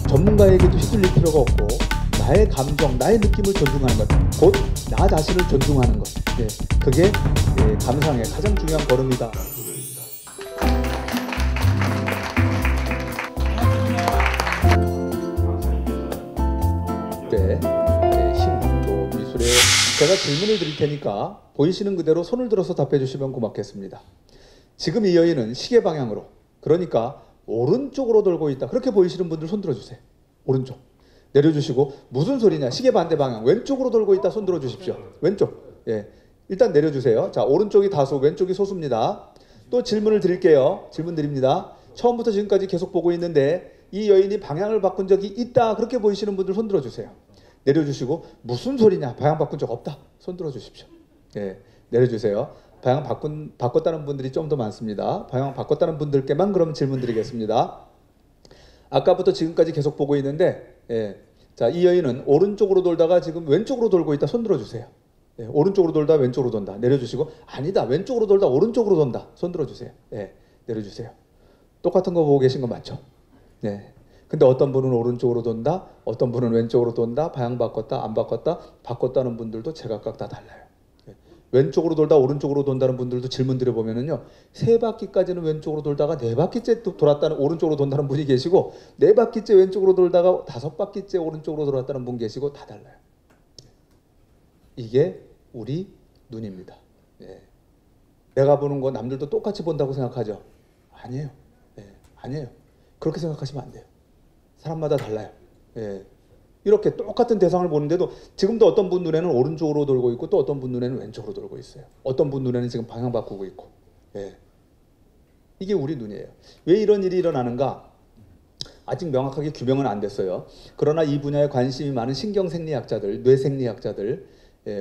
전문가에게도 휘둘릴 필요가 없고 나의 감정, 나의 느낌을 존중하는 것, 곧 나 자신을 존중하는 것. 예, 그게 감상의 가장 중요한 걸음이다. 힘, 또 미술에 제가 질문을 드릴 테니까 보이시는 그대로 손을 들어서 답해 주시면 고맙겠습니다. 지금 이 여인은 시계 방향으로, 그러니까 오른쪽으로 돌고 있다. 그렇게 보이시는 분들 손 들어주세요. 오른쪽. 내려주시고, 무슨 소리냐? 시계 반대 방향. 왼쪽으로 돌고 있다. 손 들어주십시오. 왼쪽. 예. 일단 내려주세요. 자, 오른쪽이 다수, 왼쪽이 소수입니다. 또 질문을 드릴게요. 질문 드립니다. 처음부터 지금까지 계속 보고 있는데 이 여인이 방향을 바꾼 적이 있다. 그렇게 보이시는 분들 손 들어주세요. 내려주시고, 무슨 소리냐? 방향 바꾼 적 없다. 손 들어주십시오. 예. 내려주세요. 방향 바꿨다는 분들이 좀 더 많습니다. 방향 바꿨다는 분들께만 그럼 질문 드리겠습니다. 아까부터 지금까지 계속 보고 있는데, 자, 이 여인은 오른쪽으로 돌다가 지금 왼쪽으로 돌고 있다. 손 들어주세요. 오른쪽으로 돌다 왼쪽으로 돈다. 내려주시고, 아니다. 왼쪽으로 돌다 오른쪽으로 돈다. 손 들어주세요. 내려주세요. 똑같은 거 보고 계신 거 맞죠? 근데 어떤 분은 오른쪽으로 돈다. 어떤 분은 왼쪽으로 돈다. 방향 바꿨다. 안 바꿨다. 바꿨다는 분들도 제각각 다 달라요. 왼쪽으로 돌다 오른쪽으로 돈다는 분들도 질문 드려보면은요, 3바퀴까지는 왼쪽으로 돌다가 4바퀴째 돌았다는 오른쪽으로 돈다는 분이 계시고, 4바퀴째 왼쪽으로 돌다가 5바퀴째 오른쪽으로 돌았다는 분 계시고, 다 달라요. 이게 우리 눈입니다. 내가 보는 거 남들도 똑같이 본다고 생각하죠? 아니에요. 아니에요. 그렇게 생각하시면 안 돼요. 사람마다 달라요. 이렇게 똑같은 대상을 보는데도 지금도 어떤 분 눈에는 오른쪽으로 돌고 있고 또 어떤 분 눈에는 왼쪽으로 돌고 있어요. 어떤 분 눈에는 지금 방향 바꾸고 있고. 이게 우리 눈이에요. 왜 이런 일이 일어나는가? 아직 명확하게 규명은 안 됐어요. 그러나 이 분야에 관심이 많은 신경생리학자들, 뇌생리학자들,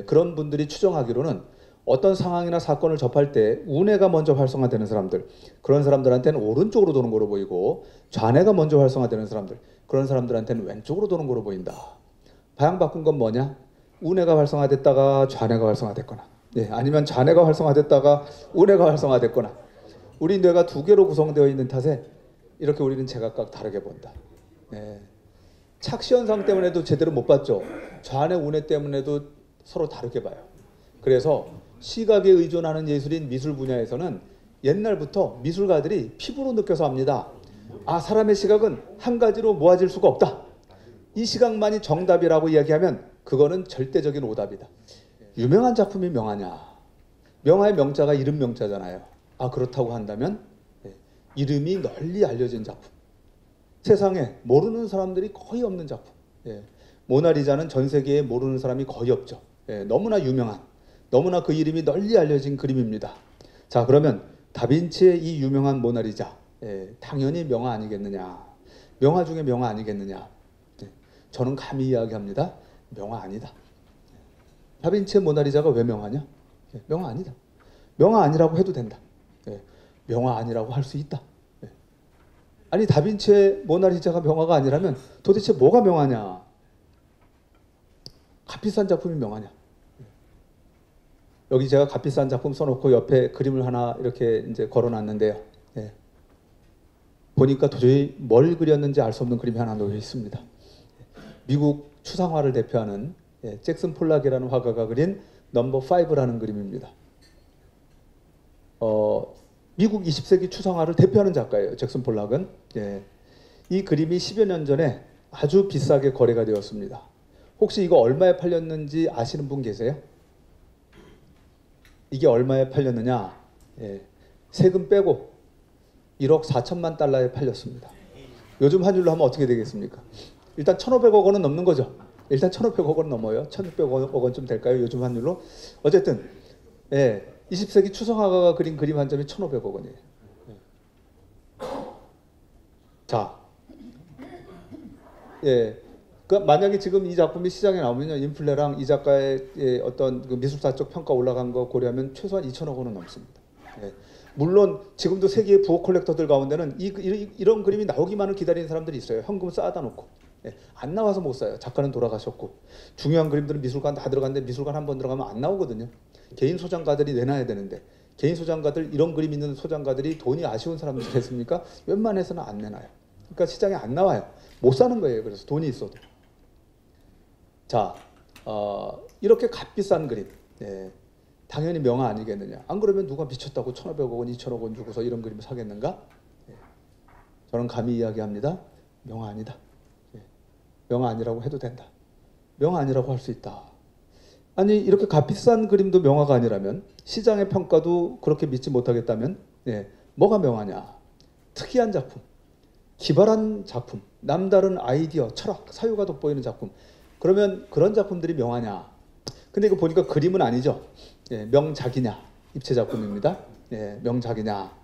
그런 분들이 추정하기로는 어떤 상황이나 사건을 접할 때 우뇌가 먼저 활성화되는 사람들, 그런 사람들한테는 오른쪽으로 도는 거로 보이고, 좌뇌가 먼저 활성화되는 사람들, 그런 사람들한테는 왼쪽으로 도는 거로 보인다. 방향 바꾼 건 뭐냐? 우뇌가 활성화됐다가 좌뇌가 활성화됐거나, 아니면 좌뇌가 활성화됐다가 우뇌가 활성화됐거나, 우리 뇌가 2개로 구성되어 있는 탓에 이렇게 우리는 제각각 다르게 본다. 착시현상 때문에도 제대로 못 봤죠. 좌뇌, 우뇌 때문에도 서로 다르게 봐요. 그래서 시각에 의존하는 예술인 미술 분야에서는 옛날부터 미술가들이 피부로 느껴서 합니다. 아, 사람의 시각은 한 가지로 모아질 수가 없다. 이 시각만이 정답이라고 이야기하면 그거는 절대적인 오답이다. 유명한 작품이 명하냐? 명화의 명자가 이름 명자잖아요. 아, 그렇다고 한다면 이름이 널리 알려진 작품. 세상에 모르는 사람들이 거의 없는 작품. 모나리자는 전 세계에 모르는 사람이 거의 없죠. 너무나 유명한, 너무나 그 이름이 널리 알려진 그림입니다. 자, 그러면 다빈치의 이 유명한 모나리자, 당연히 명화 아니겠느냐? 명화 중에 명화 아니겠느냐? 저는 감히 이야기합니다. 명화 아니다. 다빈치의 모나리자가 왜 명화냐? 명화 아니다. 명화 아니라고 해도 된다. 명화 아니라고 할 수 있다. 아니, 다빈치의 모나리자가 명화가 아니라면 도대체 뭐가 명화냐? 값비싼 작품이 명화냐? 여기 제가 값비싼 작품 써놓고 옆에 그림을 하나 이렇게 이제 걸어놨는데요. 보니까 도저히 뭘 그렸는지 알 수 없는 그림이 하나 놓여 있습니다. 미국 추상화를 대표하는 잭슨 폴락이라는 화가가 그린 넘버 5라는 그림입니다. 미국 20세기 추상화를 대표하는 작가예요. 잭슨 폴락은. 이 그림이 10여 년 전에 아주 비싸게 거래가 되었습니다. 혹시 이거 얼마에 팔렸는지 아시는 분 계세요? 이게 얼마에 팔렸느냐? 세금 빼고 1억 4천만 달러에 팔렸습니다. 요즘 환율로 하면 어떻게 되겠습니까? 일단 1,500억 원은 넘는 거죠. 일단 1,500억 원 넘어요. 1,600억 원쯤 될까요? 요즘 환율로? 어쨌든 20세기 추상화가가 그린 그림 한 점이 1,500억 원이에요. 자, 그러니까 만약에 지금 이 작품이 시장에 나오면요, 인플레랑 이 작가의 어떤 그 미술사적 평가 올라간 거 고려하면 최소한 2천억 원은 넘습니다. 물론 지금도 세계의 부호 컬렉터들 가운데는 이런 그림이 나오기만을 기다리는 사람들이 있어요. 현금 쌓아다 놓고. 안 나와서 못 사요. 작가는 돌아가셨고. 중요한 그림들은 미술관 다 들어갔는데 미술관 한 번 들어가면 안 나오거든요. 개인 소장가들이 내놔야 되는데, 개인 소장가들, 이런 그림 있는 소장가들이 돈이 아쉬운 사람들 됐습니까? 웬만해서는 안 내놔요. 그러니까 시장에 안 나와요. 못 사는 거예요. 그래서 돈이 있어도. 자, 이렇게 값비싼 그림. 예, 당연히 명화 아니겠느냐. 안 그러면 누가 미쳤다고 1,500억 원, 2,000억 원 주고서 이런 그림을 사겠는가? 예, 저는 감히 이야기합니다. 명화 아니다. 예, 명화 아니라고 해도 된다. 명화 아니라고 할 수 있다. 아니 이렇게 값비싼 그림도 명화가 아니라면 시장의 평가도 그렇게 믿지 못하겠다면 예, 뭐가 명화냐? 특이한 작품, 기발한 작품, 남다른 아이디어, 철학, 사유가 돋보이는 작품. 그러면 그런 작품들이 명화냐? 근데 이거 보니까 그림은 아니죠. 예, 명작이냐? 입체 작품입니다. 예, 명작이냐?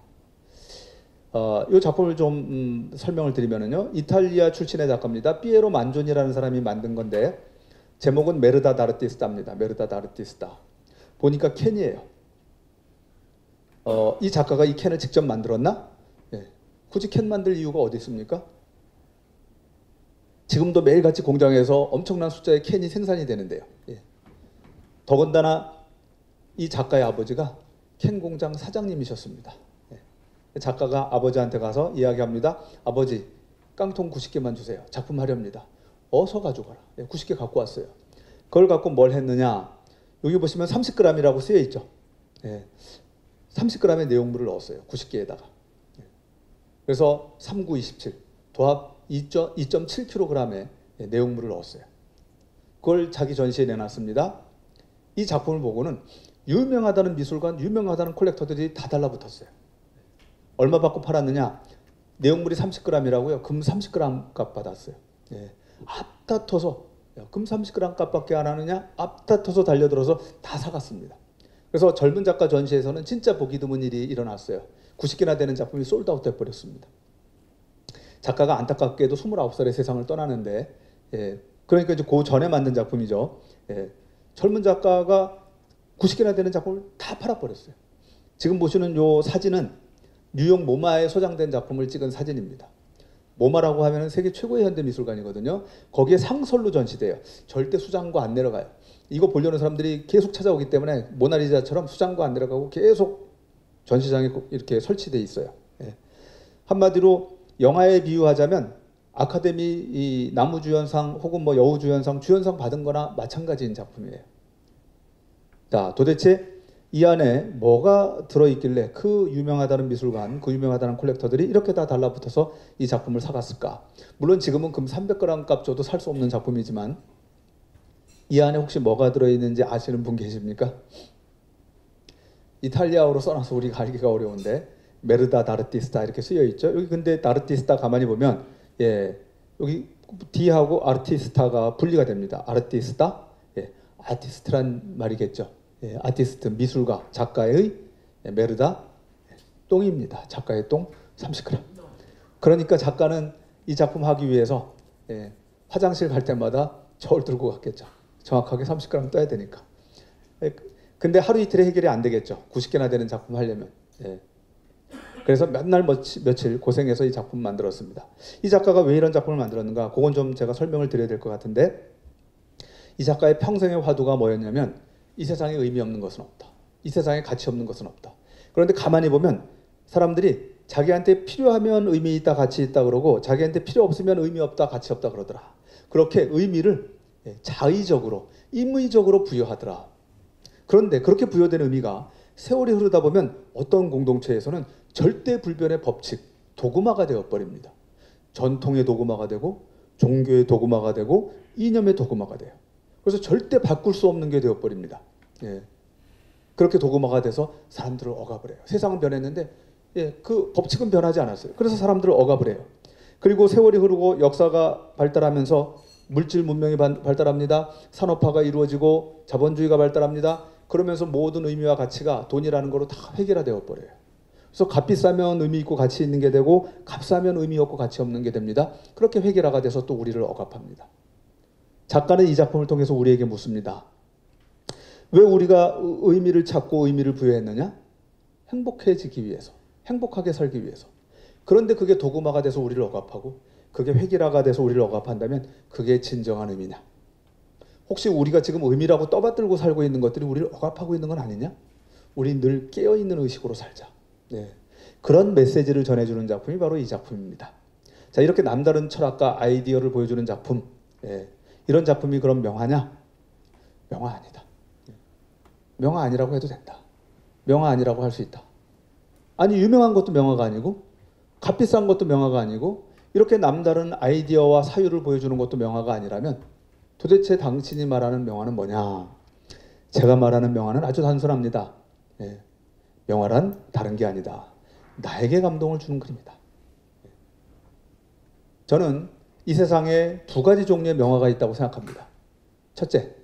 이 작품을 좀 설명을 드리면요. 이탈리아 출신의 작가입니다. 피에로 만존이라는 사람이 만든 건데 제목은 메르다 다르티스타입니다. 메르다 다르티스타. 보니까 캔이에요. 이 작가가 이 캔을 직접 만들었나? 예. 굳이 캔 만들 이유가 어디 있습니까? 지금도 매일같이 공장에서 엄청난 숫자의 캔이 생산이 되는데요. 예. 더군다나 이 작가의 아버지가 캔 공장 사장님이셨습니다. 예. 작가가 아버지한테 가서 이야기합니다. 아버지, 깡통 90개만 주세요. 작품 하렵니다. 어서 가져가라. 90개 갖고 왔어요. 그걸 갖고 뭘 했느냐? 여기 보시면 30g이라고 쓰여 있죠. 예. 30g의 내용물을 넣었어요. 90개에다가. 예. 그래서 39, 27 도합 2.7kg의 내용물을 넣었어요. 그걸 자기 전시에 내놨습니다. 이 작품을 보고는 유명하다는 미술관, 유명하다는 콜렉터들이 다 달라붙었어요. 얼마 받고 팔았느냐? 내용물이 30g이라고요. 금 30g 값 받았어요. 예. 앞다퉈서 금 30g 값밖에 안 하느냐? 앞다퉈서 달려들어서 다 사갔습니다. 그래서 젊은 작가 전시에서는 진짜 보기 드문 일이 일어났어요. 90개나 되는 작품이 솔드아웃 돼버렸습니다. 작가가 안타깝게도 29살에 세상을 떠나는데 예, 그러니까 이제 그 전에 만든 작품이죠. 예, 젊은 작가가 90개나 되는 작품을 다 팔아버렸어요. 지금 보시는 이 사진은 뉴욕 모마에 소장된 작품을 찍은 사진입니다. 모마라고 하면 세계 최고의 현대미술관이거든요. 거기에 상설로 전시돼요. 절대 수장고 안 내려가요. 이거 보려는 사람들이 계속 찾아오기 때문에 모나리자처럼 수장고 안 내려가고 계속 전시장에 이렇게 설치돼 있어요. 예. 한마디로 영화에 비유하자면 아카데미 이 나무주연상 혹은 뭐 여우주연상 주연상 받은 거나 마찬가지인 작품이에요. 자, 도대체 이 안에 뭐가 들어있길래 그 유명하다는 미술관, 그 유명하다는 콜렉터들이 이렇게 다 달라붙어서 이 작품을 사갔을까? 물론 지금은 금 300g 값 줘도 살 수 없는 작품이지만 이 안에 혹시 뭐가 들어있는지 아시는 분 계십니까? 이탈리아어로 써놔서 우리가 알기가 어려운데 메르다 다르티스타 이렇게 쓰여 있죠. 여기 근데 다르티스타 가만히 보면 예, 여기 D하고 아르티스타가 분리가 됩니다. 아르티스타, 예, 아티스트란 말이겠죠. 예, 아티스트 미술가 작가의 메르다 똥입니다. 작가의 똥 30g. 그러니까 작가는 이 작품 하기 위해서 예, 화장실 갈 때마다 저울 들고 갔겠죠. 정확하게 30g 떠야 되니까. 예, 근데 하루 이틀에 해결이 안 되겠죠. 90개나 되는 작품 하려면. 예. 그래서 몇 날 며칠 고생해서 이 작품 만들었습니다. 이 작가가 왜 이런 작품을 만들었는가? 그건 좀 제가 설명을 드려야 될 것 같은데 이 작가의 평생의 화두가 뭐였냐면 이 세상에 의미 없는 것은 없다. 이 세상에 가치 없는 것은 없다. 그런데 가만히 보면 사람들이 자기한테 필요하면 의미 있다, 가치 있다 그러고 자기한테 필요 없으면 의미 없다, 가치 없다 그러더라. 그렇게 의미를 자의적으로, 임의적으로 부여하더라. 그런데 그렇게 부여된 의미가 세월이 흐르다 보면 어떤 공동체에서는 절대 불변의 법칙, 도구마가 되어버립니다. 전통의 도구마가 되고 종교의 도구마가 되고 이념의 도구마가 돼요. 그래서 절대 바꿀 수 없는 게 되어버립니다. 예. 그렇게 도구마가 돼서 사람들을 억압을 해요. 세상은 변했는데 예, 그 법칙은 변하지 않았어요. 그래서 사람들을 억압을 해요. 그리고 세월이 흐르고 역사가 발달하면서 물질 문명이 발달합니다. 산업화가 이루어지고 자본주의가 발달합니다. 그러면서 모든 의미와 가치가 돈이라는 거로 다 획일화되어 버려요. 그래서 값 비싸면 의미 있고 가치 있는 게 되고 값 싸면 의미 없고 가치 없는 게 됩니다. 그렇게 획일화가 돼서 또 우리를 억압합니다. 작가는 이 작품을 통해서 우리에게 묻습니다. 왜 우리가 의미를 찾고 의미를 부여했느냐? 행복해지기 위해서, 행복하게 살기 위해서. 그런데 그게 도구마가 돼서 우리를 억압하고 그게 획일화가 돼서 우리를 억압한다면 그게 진정한 의미냐? 혹시 우리가 지금 의미라고 떠받들고 살고 있는 것들이 우리를 억압하고 있는 건 아니냐? 우리 늘 깨어있는 의식으로 살자. 네. 그런 메시지를 전해주는 작품이 바로 이 작품입니다. 자, 이렇게 남다른 철학과 아이디어를 보여주는 작품, 예, 이런 작품이 그럼 명화냐? 명화 아니다. 명화 아니라고 해도 된다. 명화 아니라고 할 수 있다. 아니, 유명한 것도 명화가 아니고 값비싼 것도 명화가 아니고 이렇게 남다른 아이디어와 사유를 보여주는 것도 명화가 아니라면 도대체 당신이 말하는 명화는 뭐냐? 제가 말하는 명화는 아주 단순합니다. 예, 명화란 다른 게 아니다. 나에게 감동을 주는 그림이다. 저는 이 세상에 두 가지 종류의 명화가 있다고 생각합니다. 첫째,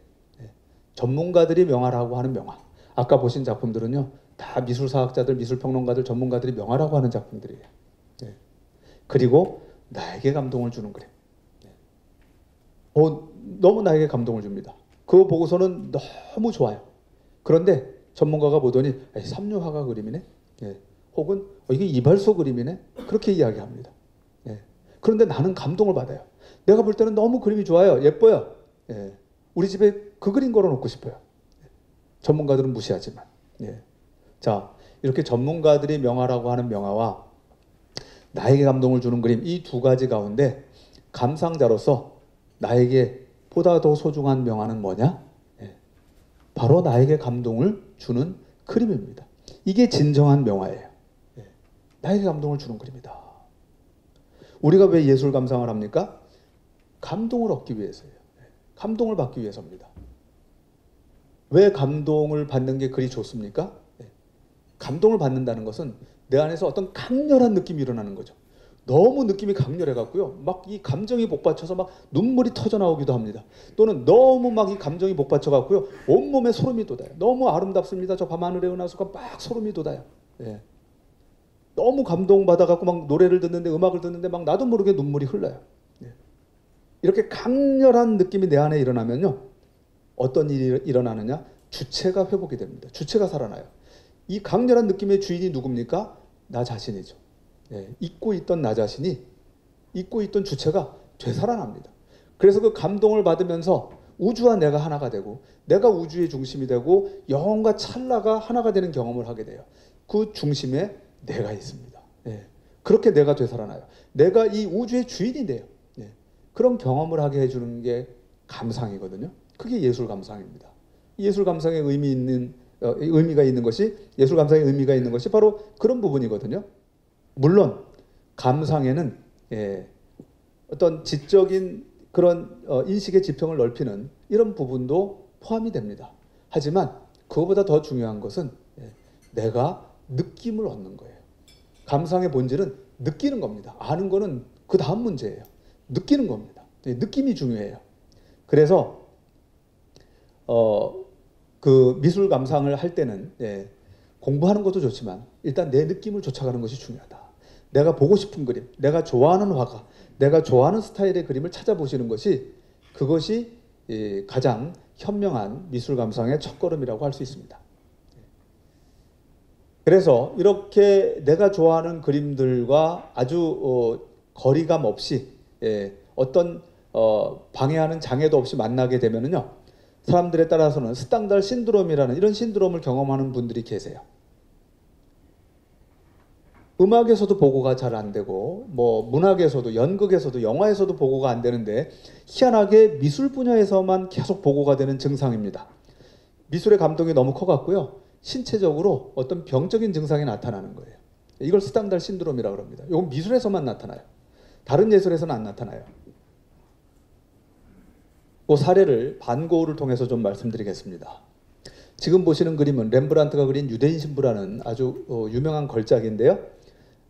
전문가들이 명화라고 하는 명화. 아까 보신 작품들은요, 다 미술사학자들, 미술평론가들, 전문가들이 명화라고 하는 작품들이에요. 그리고 나에게 감동을 주는 그림. 너무 나에게 감동을 줍니다. 그거 보고서는 너무 좋아요. 그런데 전문가가 보더니 삼류화가 그림이네. 혹은 이게 이발소 그림이네. 그렇게 이야기합니다. 그런데 나는 감동을 받아요. 내가 볼 때는 너무 그림이 좋아요. 예뻐요. 우리 집에 그 그림 걸어놓고 싶어요. 전문가들은 무시하지만. 자, 이렇게 전문가들이 명화라고 하는 명화와 나에게 감동을 주는 그림, 이 두 가지 가운데 감상자로서 나에게 보다 더 소중한 명화는 뭐냐? 바로 나에게 감동을 주는 그림입니다. 이게 진정한 명화예요. 나에게 감동을 주는 그림이다. 우리가 왜 예술 감상을 합니까? 감동을 얻기 위해서예요. 감동을 받기 위해서입니다. 왜 감동을 받는 게 그리 좋습니까? 감동을 받는다는 것은 내 안에서 어떤 강렬한 느낌이 일어나는 거죠. 너무 느낌이 강렬해갖고요. 막 이 감정이 복받쳐서 막 눈물이 터져 나오기도 합니다. 또는 너무 막 이 감정이 복받쳐갖고요. 온몸에 소름이 돋아요. 너무 아름답습니다. 저 밤하늘의 은하수가 막 소름이 돋아요. 너무 감동받아갖고 막 노래를 듣는데, 음악을 듣는데 막 나도 모르게 눈물이 흘러요. 이렇게 강렬한 느낌이 내 안에 일어나면요. 어떤 일이 일어나느냐? 주체가 회복이 됩니다. 주체가 살아나요. 이 강렬한 느낌의 주인이 누굽니까? 나 자신이죠. 잊고 있던 나 자신이, 잊고 있던 주체가 되살아납니다. 그래서 그 감동을 받으면서 우주와 내가 하나가 되고, 내가 우주의 중심이 되고, 영혼과 찰나가 하나가 되는 경험을 하게 돼요. 그 중심에 내가 있습니다. 그렇게 내가 되살아나요. 내가 이 우주의 주인이 돼요. 그런 경험을 하게 해주는 게 감상이거든요. 그게 예술 감상입니다. 예술 감상의 의미가 있는 것이, 예술 감상의 의미가 있는 것이 바로 그런 부분이거든요. 물론 감상에는 어떤 지적인 그런 인식의 지평을 넓히는 이런 부분도 포함이 됩니다. 하지만 그것보다 더 중요한 것은 내가 느낌을 얻는 거예요. 감상의 본질은 느끼는 겁니다. 아는 거는 그 다음 문제예요. 느끼는 겁니다. 느낌이 중요해요. 그래서 그 미술 감상을 할 때는 공부하는 것도 좋지만 일단 내 느낌을 쫓아가는 것이 중요하다. 내가 보고 싶은 그림, 내가 좋아하는 화가, 내가 좋아하는 스타일의 그림을 찾아보시는 것이, 그것이 가장 현명한 미술 감상의 첫걸음이라고 할 수 있습니다. 그래서 이렇게 내가 좋아하는 그림들과 아주 거리감 없이 어떤 방해하는 장애도 없이 만나게 되면은요, 사람들에 따라서는 스탕달 신드롬이라는 이런 신드롬을 경험하는 분들이 계세요. 음악에서도 보고가 잘 안 되고, 뭐 문학에서도, 연극에서도, 영화에서도 보고가 안 되는데 희한하게 미술 분야에서만 계속 보고가 되는 증상입니다. 미술의 감동이 너무 커갖고요, 신체적으로 어떤 병적인 증상이 나타나는 거예요. 이걸 스탕달 신드롬이라고 합니다. 이건 미술에서만 나타나요. 다른 예술에서는 안 나타나요. 그 사례를 반고흐를 통해서 좀 말씀드리겠습니다. 지금 보시는 그림은 렘브란트가 그린 유대인 신부라는 아주 유명한 걸작인데요.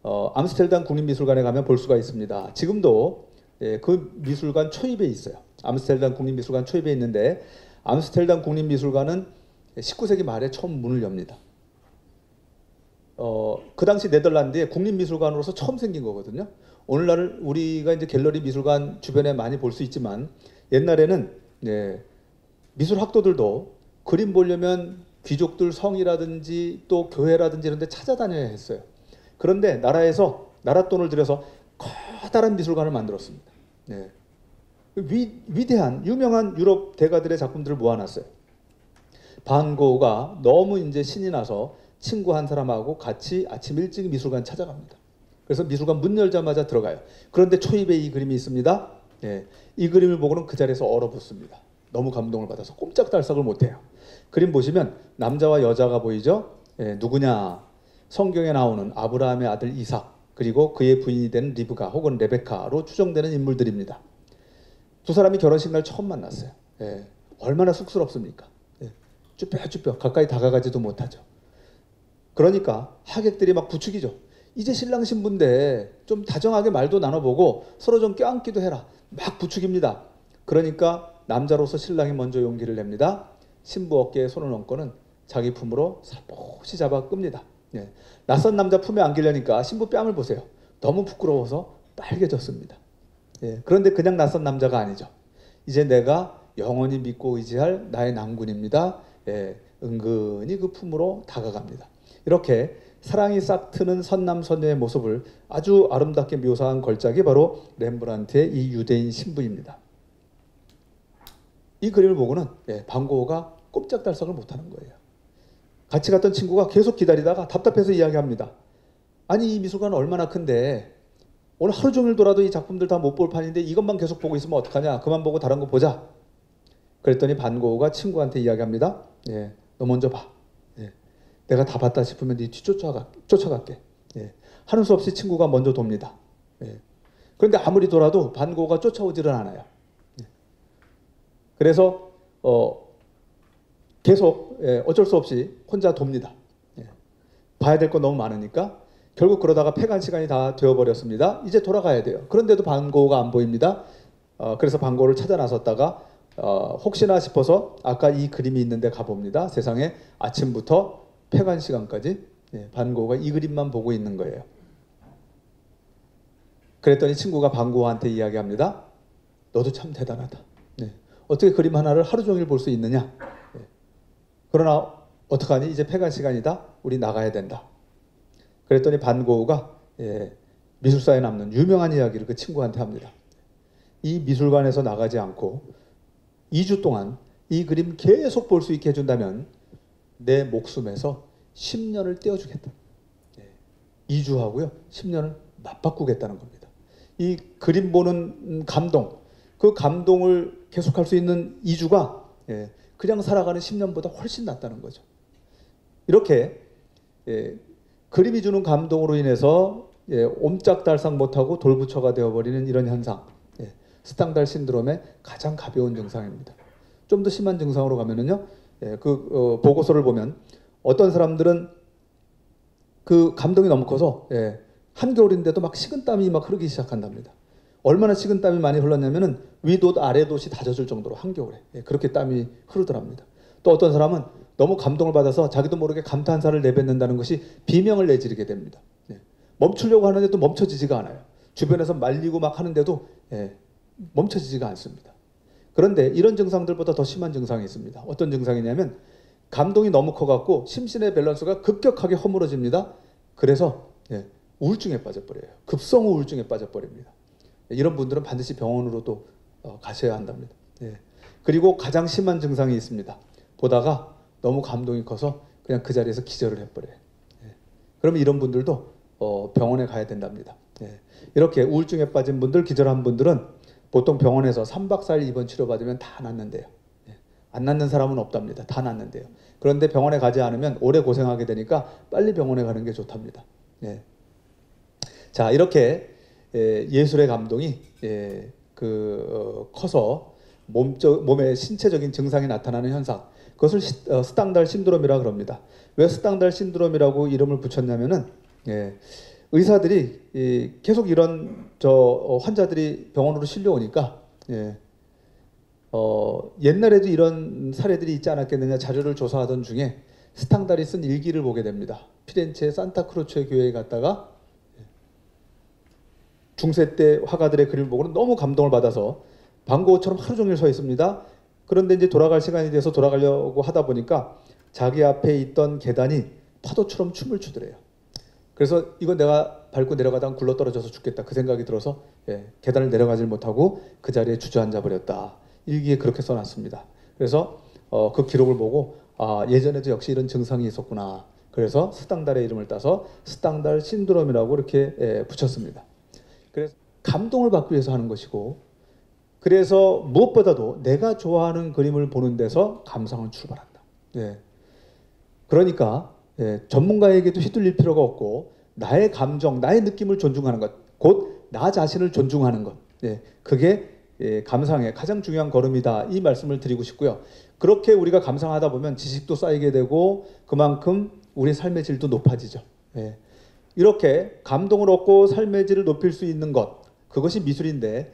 암스테르담 국립미술관에 가면 볼 수가 있습니다. 지금도 그 미술관 초입에 있어요. 암스테르담 국립미술관 초입에 있는데, 암스테르담 국립미술관은 19세기 말에 처음 문을 엽니다. 그 당시 네덜란드의 국립미술관으로서 처음 생긴 거거든요. 오늘날 우리가 이제 갤러리 미술관 주변에 많이 볼 수 있지만, 옛날에는 미술학도들도 그림 보려면 귀족들 성이라든지 또 교회라든지 이런 데 찾아다녀야 했어요. 그런데 나라에서 나랏돈을 들여서 커다란 미술관을 만들었습니다. 위대한 유명한 유럽 대가들의 작품들을 모아놨어요. 반고흐가 너무 이제 신이 나서 친구 한 사람하고 같이 아침 일찍 미술관 찾아갑니다. 그래서 미술관 문 열자마자 들어가요. 그런데 초입에 이 그림이 있습니다. 예, 이 그림을 보고는 그 자리에서 얼어붙습니다. 너무 감동을 받아서 꼼짝달싹을 못해요. 그림 보시면 남자와 여자가 보이죠? 예, 누구냐? 성경에 나오는 아브라함의 아들 이삭, 그리고 그의 부인이 된 리브가 혹은 레베카로 추정되는 인물들입니다. 두 사람이 결혼식 날 처음 만났어요. 예, 얼마나 쑥스럽습니까? 예, 쭈뼛쭈뼛 가까이 다가가지도 못하죠. 그러니까 하객들이 막 부추기죠. 이제 신랑 신부인데 좀 다정하게 말도 나눠보고 서로 좀 껴안기도 해라. 막 부추깁니다. 그러니까 남자로서 신랑이 먼저 용기를 냅니다. 신부 어깨에 손을 얹고는 자기 품으로 살포시 잡아 끕니다. 예. 낯선 남자 품에 안기려니까 신부 뺨을 보세요. 너무 부끄러워서 빨개졌습니다. 예. 그런데 그냥 낯선 남자가 아니죠. 이제 내가 영원히 믿고 의지할 나의 낭군입니다. 예. 은근히 그 품으로 다가갑니다. 이렇게 사랑이 싹트는 선남선녀의 모습을 아주 아름답게 묘사한 걸작이 바로 렘브란트의 이 유대인 신부입니다. 이 그림을 보고는 반 고흐가 꼼짝달싹을 못하는 거예요. 같이 갔던 친구가 계속 기다리다가 답답해서 이야기합니다. 아니 이 미술관은 얼마나 큰데 오늘 하루 종일 돌아도 이 작품들 다 못 볼 판인데 이것만 계속 보고 있으면 어떡하냐. 그만 보고 다른 거 보자. 그랬더니 반 고흐가 친구한테 이야기합니다. 예, 너 먼저 봐. 예, 내가 다 봤다 싶으면 네 뒤 쫓아갈게. 예, 하는 수 없이 친구가 먼저 돕니다. 예, 그런데 아무리 돌아도 반 고흐가 쫓아오지를 않아요. 예, 그래서 계속 어쩔 수 없이 혼자 돕니다. 예, 봐야 될 거 너무 많으니까 결국 그러다가 폐간 시간이 다 되어버렸습니다. 이제 돌아가야 돼요. 그런데도 반 고흐가 안 보입니다. 그래서 반 고흐를 찾아 나섰다가 혹시나 싶어서 아까 이 그림이 있는데 가봅니다. 세상에 아침부터 폐간 시간까지 반 고흐가 이 그림만 보고 있는 거예요. 그랬더니 친구가 반 고흐한테 이야기합니다. 너도 참 대단하다. 네. 어떻게 그림 하나를 하루 종일 볼 수 있느냐. 네. 그러나 어떡하니 이제 폐간 시간이다. 우리 나가야 된다. 그랬더니 반 고흐가 미술사에 남는 유명한 이야기를 그 친구한테 합니다. 이 미술관에서 나가지 않고 2주 동안 이 그림 계속 볼 수 있게 해준다면 내 목숨에서 10년을 떼어주겠다. 2주 하고요. 10년을 맞바꾸겠다는 겁니다. 이 그림 보는 감동, 그 감동을 계속할 수 있는 2주가 그냥 살아가는 10년보다 훨씬 낫다는 거죠. 이렇게 그림이 주는 감동으로 인해서 옴짝달싹 못하고 돌부처가 되어버리는 이런 현상, 스탕달 신드롬의 가장 가벼운 증상입니다. 좀 더 심한 증상으로 가면은요, 보고서를 보면 어떤 사람들은 그 감동이 너무 커서 한겨울인데도 막 식은땀이 막 흐르기 시작한답니다. 얼마나 식은땀이 많이 흘렀냐면은 위도 아래도시 다 젖을 정도로 한겨울에 그렇게 땀이 흐르더랍니다. 또 어떤 사람은 너무 감동을 받아서 자기도 모르게 감탄사를 내뱉는다는 것이 비명을 내지르게 됩니다. 멈추려고 하는데도 멈춰지지가 않아요. 주변에서 말리고 막 하는데도 멈춰지지가 않습니다. 그런데 이런 증상들보다 더 심한 증상이 있습니다. 어떤 증상이냐면 감동이 너무 커갖고 심신의 밸런스가 급격하게 허물어집니다. 그래서 우울증에 빠져버려요. 급성 우울증에 빠져버립니다. 이런 분들은 반드시 병원으로 또 가셔야 한답니다. 그리고 가장 심한 증상이 있습니다. 보다가 너무 감동이 커서 그냥 그 자리에서 기절을 해버려요. 그러면 이런 분들도 병원에 가야 된답니다. 이렇게 우울증에 빠진 분들, 기절한 분들은 보통 병원에서 3박 4일 입원 치료받으면 다 낫는데요. 안 낫는 사람은 없답니다. 다 낫는데요. 그런데 병원에 가지 않으면 오래 고생하게 되니까 빨리 병원에 가는 게 좋답니다. 자, 이렇게 예술의 감동이 커서 몸의 신체적인 증상이 나타나는 현상, 그것을 스탕달 신드롬이라고 합니다. 왜 스탕달 신드롬이라고 이름을 붙였냐면은 의사들이 계속 이런 환자들이 병원으로 실려오니까 옛날에도 이런 사례들이 있지 않았겠느냐 자료를 조사하던 중에 스탕달이 쓴 일기를 보게 됩니다. 피렌체 산타크로체 교회에 갔다가 중세 때 화가들의 그림을 보고는 너무 감동을 받아서 반 고흐처럼 하루 종일 서 있습니다. 그런데 이제 돌아갈 시간이 돼서 돌아가려고 하다 보니까 자기 앞에 있던 계단이 파도처럼 춤을 추더래요. 그래서 이거 내가 밟고 내려가다가 굴러떨어져서 죽겠다 그 생각이 들어서 계단을 내려가질 못하고 그 자리에 주저앉아 버렸다. 일기에 그렇게 써놨습니다. 그래서 그 기록을 보고 예전에도 역시 이런 증상이 있었구나. 그래서 스탕달의 이름을 따서 스탕달 신드롬이라고 이렇게 붙였습니다. 그래서 감동을 받기 위해서 하는 것이고, 그래서 무엇보다도 내가 좋아하는 그림을 보는 데서 감상은 출발한다. 예. 그러니까 전문가에게도 휘둘릴 필요가 없고 나의 감정, 나의 느낌을 존중하는 것, 곧 나 자신을 존중하는 것, 그게 감상의 가장 중요한 걸음이다, 이 말씀을 드리고 싶고요. 그렇게 우리가 감상하다 보면 지식도 쌓이게 되고 그만큼 우리 삶의 질도 높아지죠. 이렇게 감동을 얻고 삶의 질을 높일 수 있는 것, 그것이 미술인데,